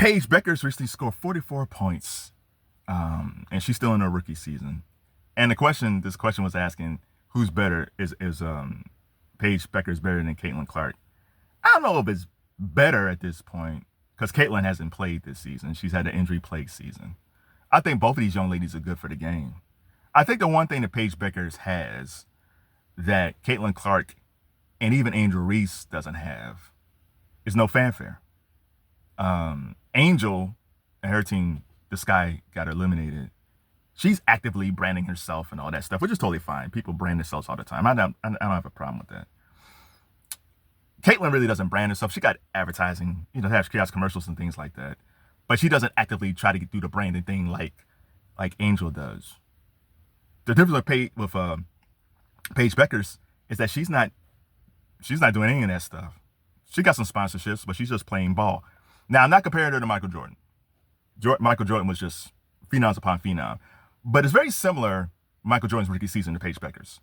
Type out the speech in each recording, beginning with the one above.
Paige Bueckers recently scored 44 points, and she's still in her rookie season. And this question was asking, who's better? Is Paige Bueckers better than Caitlin Clark? I don't know if it's better at this point because Caitlin hasn't played this season. She's had an injury-plagued season. I think both of these young ladies are good for the game. I think the one thing that Paige Bueckers has that Caitlin Clark and even Angel Reese doesn't have is no fanfare. Angel and her team, the Sky, got eliminated. She's actively branding herself and all that stuff, which is totally fine. People brand themselves all the time. I don't have a problem with that. Caitlin really doesn't brand herself. She got advertising, she has commercials and things like that. But she doesn't actively try to do the branding thing like Angel does. The difference with Paige Bueckers is that she's not doing any of that stuff. She got some sponsorships, but she's just playing ball. Now, I'm not comparing her to Michael Jordan. Michael Jordan was just phenoms upon phenom. But it's very similar, Michael Jordan's rookie season, to Paige Bueckers.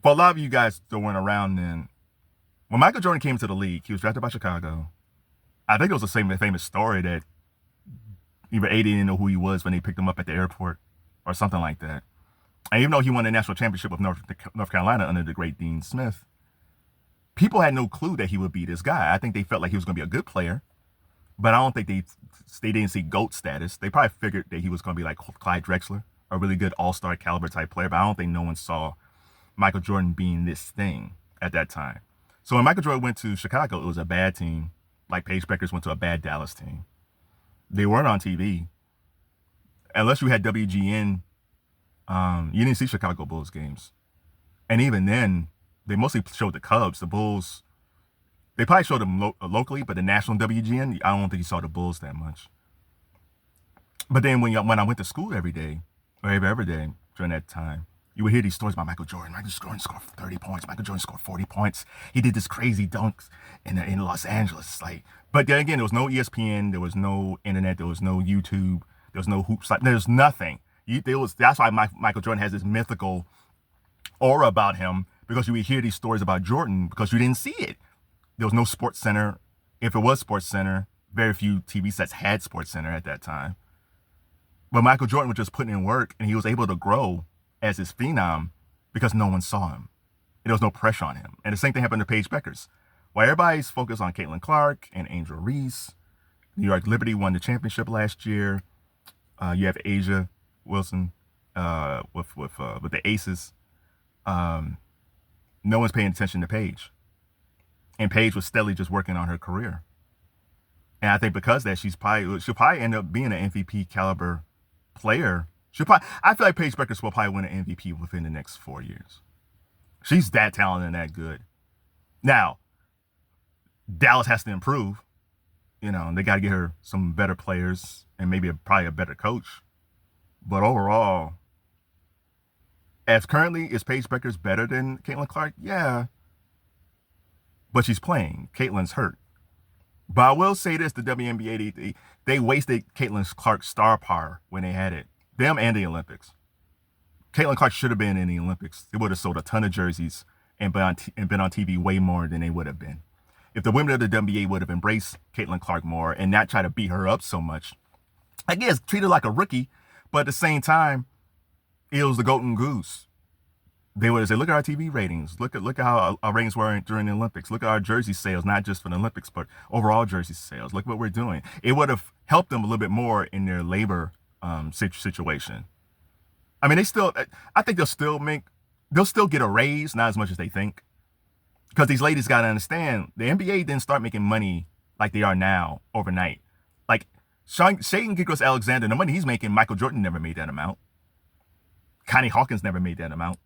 For a lot of you guys that weren't around then, when Michael Jordan came to the league, he was drafted by Chicago. I think it was the same famous story that either AD didn't know who he was when they picked him up at the airport or something like that. And even though he won the national championship with North Carolina under the great Dean Smith, people had no clue that he would be this guy. I think they felt like he was going to be a good player, but I don't think they didn't see GOAT status. They probably figured that he was going to be like Clyde Drexler, a really good all-star caliber type player, but I don't think no one saw Michael Jordan being this thing at that time. So when Michael Jordan went to Chicago, it was a bad team. Like Paige Bueckers went to a bad Dallas team. They weren't on TV. Unless you had WGN, you didn't see Chicago Bulls games. And even then, they mostly showed the Cubs. The Bulls, they probably showed them locally, but the national WGN, I don't think you saw the Bulls that much. But then when I went to school every day, or every day during that time, you would hear these stories about Michael Jordan. Michael Jordan scored 30 points. Michael Jordan scored 40 points. He did this crazy dunks in Los Angeles. But then again, there was no ESPN. There was no internet. There was no YouTube. There was no hoops. There's nothing. That's why Michael Jordan has this mythical aura about him, because you would hear these stories about Jordan because you didn't see it. There was no Sports Center. If it was Sports Center, very few TV sets had Sports Center at that time. But Michael Jordan was just putting in work, and he was able to grow as his phenom because no one saw him. There was no pressure on him. And the same thing happened to Paige Bueckers. While everybody's focused on Caitlin Clark and Angel Reese, New York Liberty won the championship last year. You have Asia Wilson with the Aces. No one's paying attention to Paige. And Paige was steadily just working on her career. And I think because of that, she'll probably end up being an MVP caliber player. I feel like Paige Bueckers will probably win an MVP within the next 4 years. She's that talented and that good. Now, Dallas has to improve. They got to get her some better players and maybe probably a better coach. But overall, as currently, is Paige Bueckers better than Caitlin Clark? Yeah. But she's playing. Caitlin's hurt. But I will say this, the WNBA, they wasted Caitlin Clark's star power when they had it. Them and the Olympics. Caitlin Clark should have been in the Olympics. They would have sold a ton of jerseys and been on TV way more than they would have been. If the women of the WNBA would have embraced Caitlin Clark more and not try to beat her up so much, I guess treat her like a rookie, but at the same time, it was the golden goose. They would say, look at our TV ratings. Look at how our ratings were during the Olympics. Look at our jersey sales, not just for the Olympics, but overall jersey sales. Look what we're doing. It would have helped them a little bit more in their labor situation. I mean, I think they'll still get a raise, not as much as they think. Because these ladies got to understand, the NBA didn't start making money like they are now overnight. Like Shane Gilgeous-Alexander, the money he's making, Michael Jordan never made that amount. Connie Hawkins never made that amount.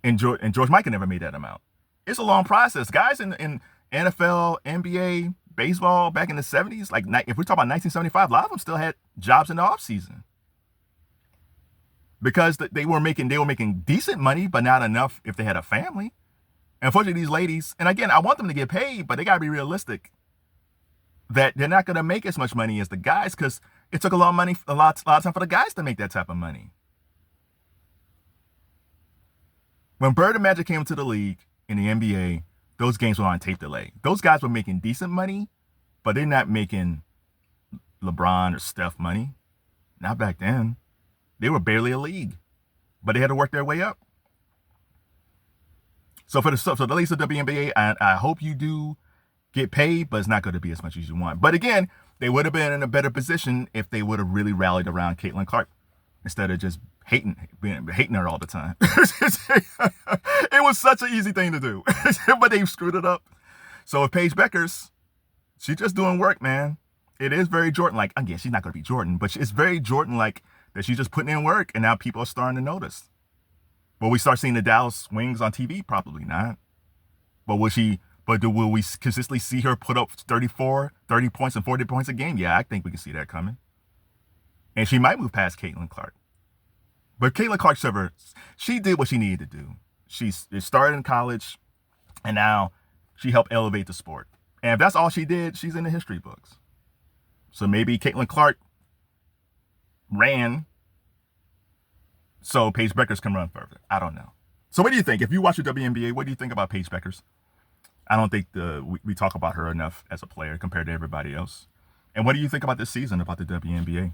And George Mikan never made that amount. It's a long process. Guys in NFL, NBA, baseball back in the 70s, like if we're talking about 1975, a lot of them still had jobs in the offseason. Because they were making decent money, but not enough if they had a family. And unfortunately, these ladies, and again, I want them to get paid, but they got to be realistic that they're not going to make as much money as the guys, because it took a lot of time for the guys to make that type of money. When Bird and Magic came to the league in the NBA, those games were on tape delay. Those guys were making decent money, but they're not making LeBron or Steph money. Not back then. They were barely a league, but they had to work their way up. So for the ladies of WNBA, I hope you do get paid, but it's not going to be as much as you want. But again, they would have been in a better position if they would have really rallied around Caitlin Clark instead of just hating her all the time. It was such an easy thing to do, but they screwed it up. So with Paige Bueckers, she's just doing work, man. It is very Jordan-like. Again, she's not going to be Jordan, but it's very Jordan-like that she's just putting in work, and now people are starting to notice. Will we start seeing the Dallas Wings on TV? Probably not. But will we consistently see her put up 30 points and 40 points a game? Yeah, I think we can see that coming. And she might move past Caitlin Clark. But Caitlin Clark, she did what she needed to do. She started in college, and now she helped elevate the sport. And if that's all she did, she's in the history books. So maybe Caitlin Clark ran so Paige Bueckers can run further. I don't know. So what do you think? If you watch the WNBA, what do you think about Paige Bueckers? I don't think we talk about her enough as a player compared to everybody else. And what do you think about this season, about the WNBA?